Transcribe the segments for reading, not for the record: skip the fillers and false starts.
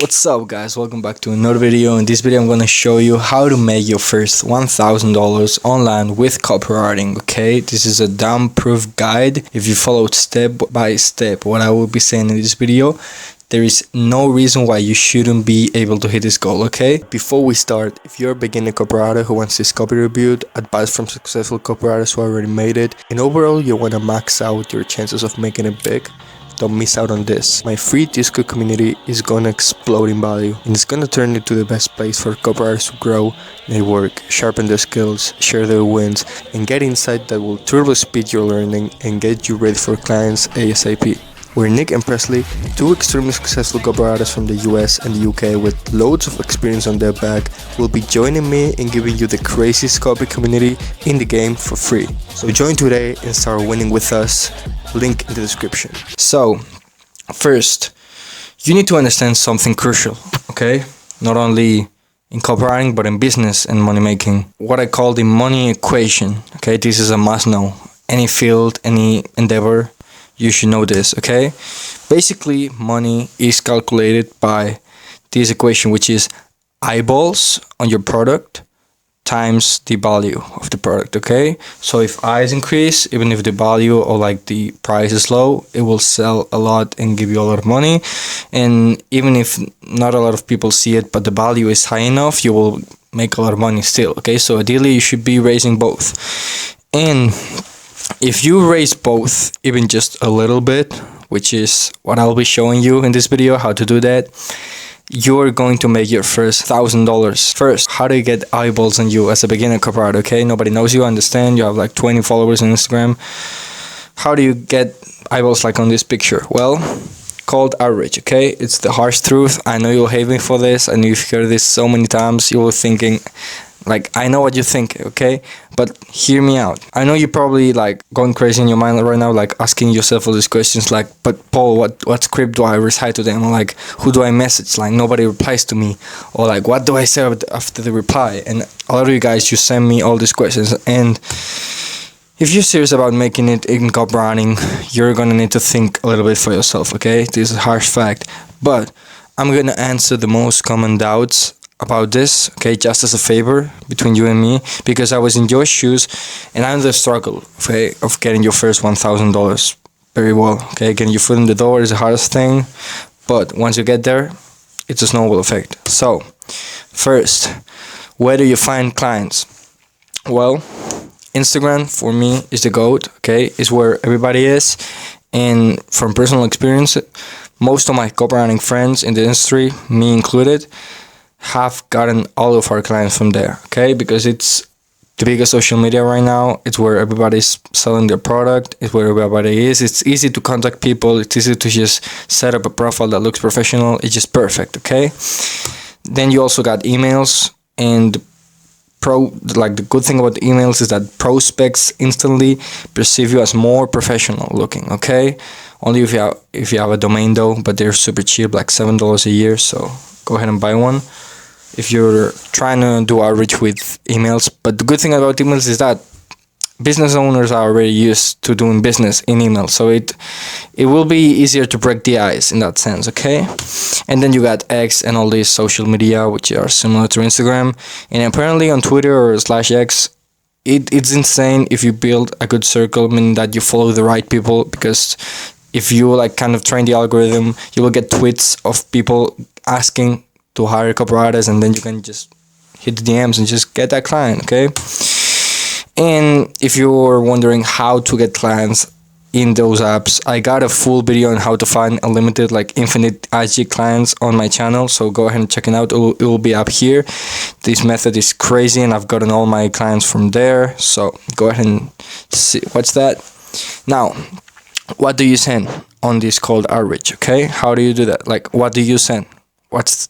What's up guys, welcome back to another video. In this video I'm going to show you how to make your first $1,000 online with copywriting. Okay, this is a dumb proof guide. If you follow step by step what I will be saying in this video, there is no reason why you shouldn't be able to hit this goal. Okay, before we start, if you're a beginner copywriter who wants this copy reviewed, advice from successful copywriters who already made it, and overall you want to max out your chances of making it big, don't miss out on this. My free Discord community is gonna explode in value, and it's gonna turn into the best place for copywriters to grow their work, sharpen their skills, share their wins, and get insight that will turbo speed your learning and get you ready for clients ASAP. We're Nick and Presley, two extremely successful copywriters from the US and the UK with loads of experience on their back, will be joining me in giving you the craziest copy community in the game for free. So join today and start winning with us. Link in the description. So, first, you need to understand something crucial, okay? Not only in copywriting, but in business and money making. What I call the money equation, okay? This is a must know. Any field, any endeavor, you should know this, okay? Basically, money is calculated by this equation, which is eyeballs on your product times the value of the product. Okay, so if eyes increase, even if the value or like the price is low, it will sell a lot and give you a lot of money. And even if not a lot of people see it, but the value is high enough, you will make a lot of money still. Okay, so ideally you should be raising both. And if you raise both even just a little bit, which is what I'll be showing you in this video, how to do that, you're going to make your first $1,000. First, how do you get eyeballs on you as a beginner copywriter? Okay, nobody knows you, understand, you have like 20 followers on Instagram. How do you get eyeballs like on this picture? Well, cold outreach. Okay, it's the harsh truth. I know you'll hate me for this. I know you've heard this so many times. You're thinking, like, I know what you think, okay? But hear me out. I know you're probably like going crazy in your mind right now, like asking yourself all these questions like, but Paul, what script do I recite to them? Or like, who do I message? Like, nobody replies to me. Or like, what do I say after the reply? And a lot of you guys, you send me all these questions. And if you're serious about making it in copywriting, you're gonna need to think a little bit for yourself, okay? This is a harsh fact. But I'm gonna answer the most common doubts about this, okay, just as a favor between you and me, because I was in your shoes and I'm the struggle, okay, of getting your first $1,000 very well, okay? Getting your foot in the door is the hardest thing, but once you get there, it's a snowball effect. So, first, where do you find clients? Well, Instagram for me is the GOAT, okay? Is where everybody is, and from personal experience, most of my copywriting friends in the industry, me included, have gotten all of our clients from there, okay? Because it's the biggest social media right now. It's where everybody's selling their product. It's where everybody is. It's easy to contact people. It's easy to just set up a profile that looks professional. It's just perfect, okay? Then you also got emails, and the good thing about the emails is that prospects instantly perceive you as more professional looking, okay? Only if you have a domain though, but they're super cheap, like $7 a year, so go ahead and buy one if you're trying to do outreach with emails. But the good thing about emails is that business owners are already used to doing business in email, so it will be easier to break the ice in that sense, okay? And then you got X and all these social media which are similar to Instagram, and apparently on Twitter or /X, it's insane if you build a good circle, meaning that you follow the right people, because if you like kind of train the algorithm, you will get tweets of people asking to hire copywriters, and then you can just hit the DMs and just get that client, okay? And if you're wondering how to get clients in those apps, I got a full video on how to find unlimited, like infinite IG clients on my channel, so go ahead and check it out. It will be up here. This method is crazy, and I've gotten all my clients from there, so go ahead and see. What's that? Now, what do you send on this cold outreach, okay? How do you do that? Like, what do you send? What's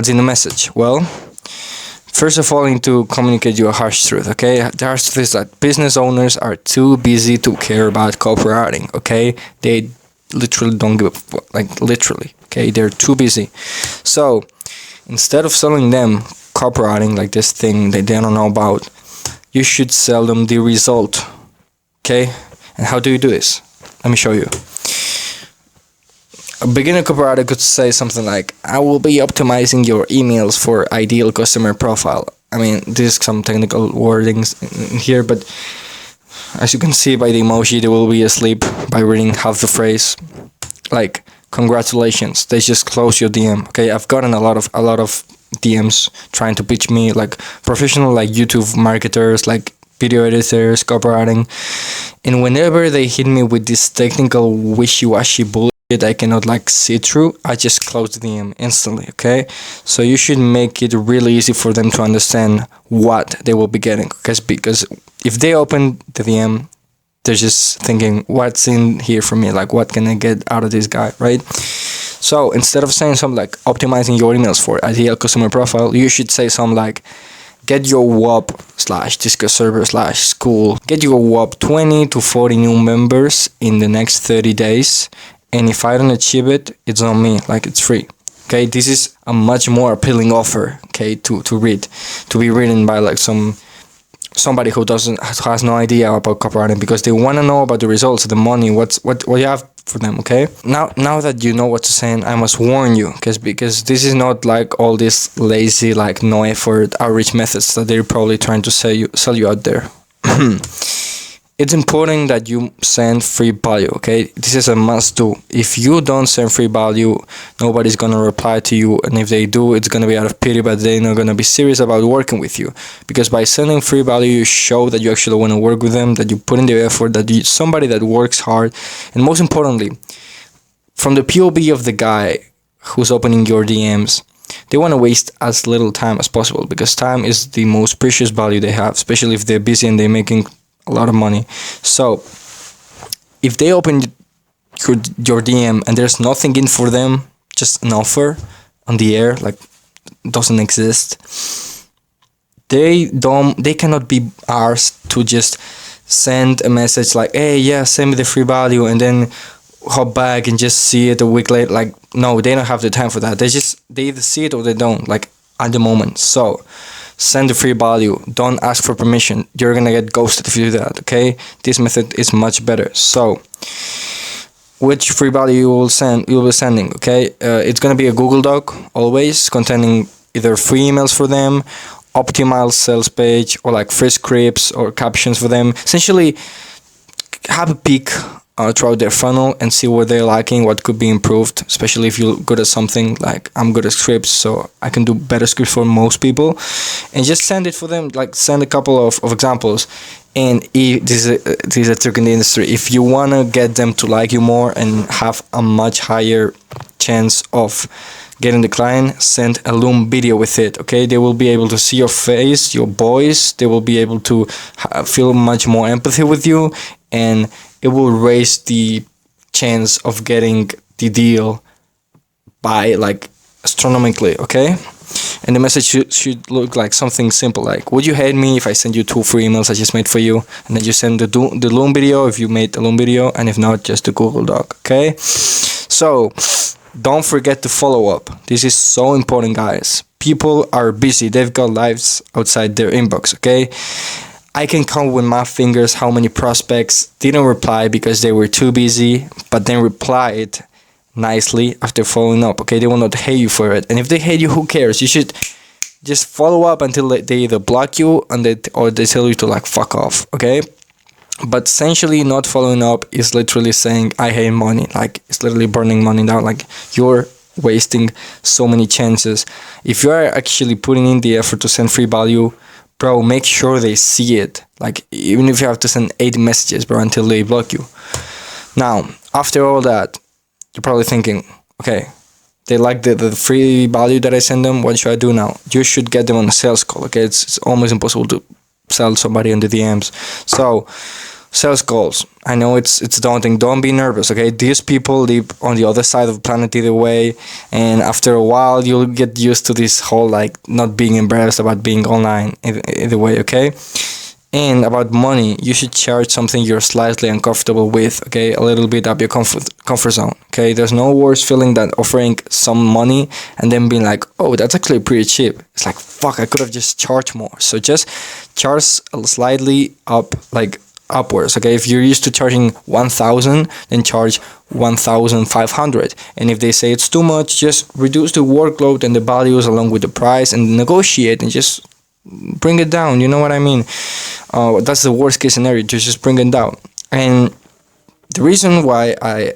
in the message? Well, first of all, I need to communicate you a harsh truth, okay? The harsh truth is that business owners are too busy to care about copywriting, okay? They literally don't give a fuck, like literally, okay? They're too busy. So, instead of selling them copywriting, like this thing that they don't know about, you should sell them the result, okay? And how do you do this? Let me show you. A beginner copywriter could say something like, I will be optimizing your emails for ideal customer profile. I mean, there's some technical wordings in here, but as you can see by the emoji, they will be asleep by reading half the phrase. Like, congratulations, they just closed your DM. Okay, I've gotten a lot of DMs trying to pitch me, like professional, like YouTube marketers, like video editors, copywriting, and whenever they hit me with this technical wishy-washy bullshit I cannot like see through, I just close the DM instantly. Okay, so you should make it really easy for them to understand what they will be getting, because if they open the DM, they're just thinking, what's in here for me? Like, what can I get out of this guy, right? So instead of saying something like optimizing your emails for ideal customer profile, you should say something like, get your WOP/Discord server/school, get your WOP 20 to 40 new members in the next 30 days. And if I don't achieve it, it's on me, like it's free. Okay, this is a much more appealing offer, okay, to be written by like somebody who has no idea about copywriting, because they want to know about the results, the money, what you have for them. Okay, now that you know what to say, I must warn you, because this is not like all these lazy, like no effort outreach methods that they're probably trying to sell you out there. It's important that you send free value. Okay, this is a must do. If you don't send free value, nobody's gonna reply to you, and if they do, it's gonna be out of pity, but they're not gonna be serious about working with you. Because by sending free value, you show that you actually want to work with them, that you put in the effort, that you're somebody that works hard, and most importantly, from the POV of the guy who's opening your DMs, they want to waste as little time as possible, because time is the most precious value they have, especially if they're busy and they're making a lot of money. So if they open your DM and there's nothing in for them, just an offer on the air, like doesn't exist, they cannot be asked to just send a message like, hey, yeah, send me the free value, and then hop back and just see it a week later. Like, no, they don't have the time for that. They either see it or they don't, like at the moment. So send the free value. Don't ask for permission. You're gonna get ghosted if you do that. Okay, this method is much better. So which free value you'll be sending? Okay, it's gonna be a Google Doc always, containing either free emails for them, optimized sales page, or like free scripts or captions for them. Essentially, have a peek throughout their funnel and see what they're liking, what could be improved, especially if you're good at something. Like, I'm good at scripts, so I can do better scripts for most people, and just send it for them. Like, send a couple of examples. And this is a trick in the industry. If you want to get them to like you more and have a much higher chance of getting the client, send a Loom video with it. Okay, they will be able to see your face, your voice. They will be able to feel much more empathy with you, and it will raise the chance of getting the deal by like astronomically. Okay, and the message should look like something simple like, would you hate me if I send you 2 free emails I just made for you? And then you send the Loom video if you made a Loom video, and if not, just the Google Doc. Okay, so don't forget to follow up. This is so important, guys. People are busy. They've got lives outside their inbox. Okay, I can count with my fingers how many prospects didn't reply because they were too busy, but then replied nicely after following up. Okay, they will not hate you for it, and if they hate you, who cares? You should just follow up until they either block you or they tell you to like fuck off. Okay, but essentially, not following up is literally saying I hate money. Like, it's literally burning money down. Like, you're wasting so many chances. If you are actually putting in the effort to send free value, bro, make sure they see it. Like, even if you have to send 8 messages, bro, until they block you. Now, after all that, you're probably thinking, okay, they like the free value that I send them. What should I do now? You should get them on a sales call. Okay, it's almost impossible to sell somebody on the DMs. So, sales calls. I know it's daunting. Don't be nervous. Okay, these people live on the other side of the planet either way, and after a while, you'll get used to this whole like not being embarrassed about being online either way. Okay. And about money, you should charge something you're slightly uncomfortable with, okay? A little bit up your comfort zone, okay? There's no worse feeling than offering some money and then being like, oh, that's actually pretty cheap. It's like, fuck, I could have just charged more. So just charge slightly up, like upwards. Okay, if you're used to charging 1,000, then charge 1,500. And if they say it's too much, just reduce the workload and the values along with the price and negotiate and just bring it down. You know what I mean? That's the worst case scenario, just bring it down. And the reason why I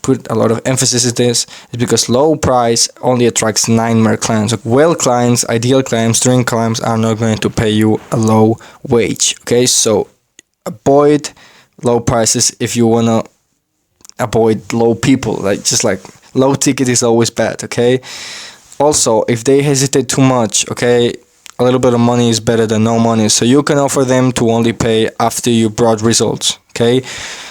put a lot of emphasis in this is because low price only attracts nightmare clients. Well clients, ideal clients, dream clients are not going to pay you a low wage. Okay, so avoid low prices if you wanna avoid low people. Like low ticket is always bad. Okay. Also, if they hesitate too much, okay, a little bit of money is better than no money. So you can offer them to only pay after you brought results. Okay.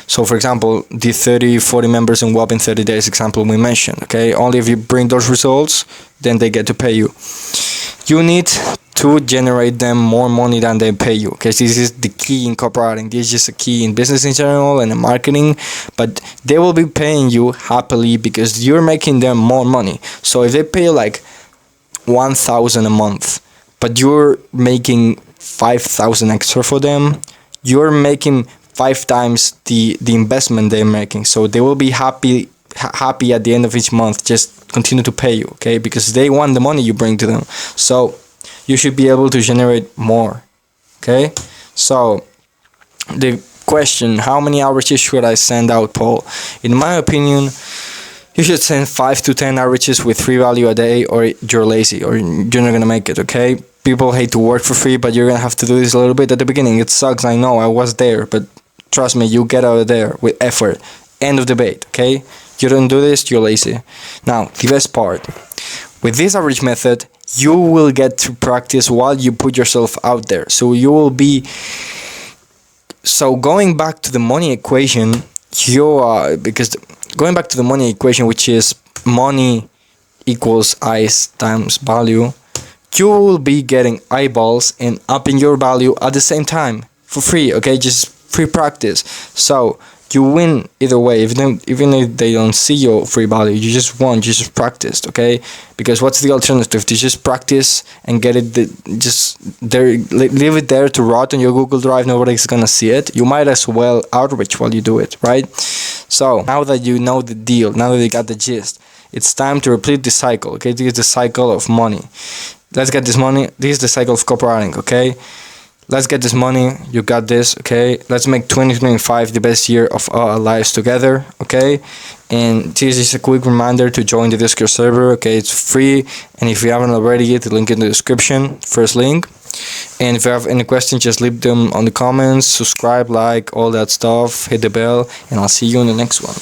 So for example, the 30-40 members in WAP in 30 days example we mentioned. Okay. Only if you bring those results, then they get to pay you. You need to generate them more money than they pay you. Okay, so this is the key in copywriting. This is just a key in business in general and in marketing. But they will be paying you happily because you're making them more money. So if they pay you like 1,000 a month, but you're making 5,000 extra for them, you're making 5 times the investment they're making. So they will be happy at the end of each month. Just continue to pay you, okay, because they want the money you bring to them. So you should be able to generate more. Okay, so the question, how many averages should I send out, Paul? In my opinion, you should send 5 to 10 averages with free value a day, or you're lazy, or you're not gonna make it. Okay, people hate to work for free, but you're gonna have to do this a little bit at the beginning. It sucks, I know, I was there, but trust me, you get out of there with effort. End of debate. Okay, you don't do this, you're lazy. Now the best part, with this average method, you will get to practice while you put yourself out there. So you will be, so going back to the money equation, going back to the money equation, which is money equals eyes times value, you will be getting eyeballs and upping your value at the same time for free. Okay, just free practice. So you win either way. Even if they don't see your free value, you just won. You just practiced, okay? Because what's the alternative? To just practice and get it, just there, leave it there to rot on your Google Drive. Nobody's gonna see it. You might as well outreach while you do it, right? So now that you know the deal, now that you got the gist, it's time to repeat the cycle. Okay, this is the cycle of money. Let's get this money. This is the cycle of copywriting. Okay. Let's get this money. You got this. Okay. Let's make 2025 the best year of our lives together. Okay. And this is a quick reminder to join the Discord server. Okay. It's free. And if you haven't already, the link in the description, first link. And if you have any questions, just leave them on the comments, subscribe, like, all that stuff, hit the bell, and I'll see you in the next one.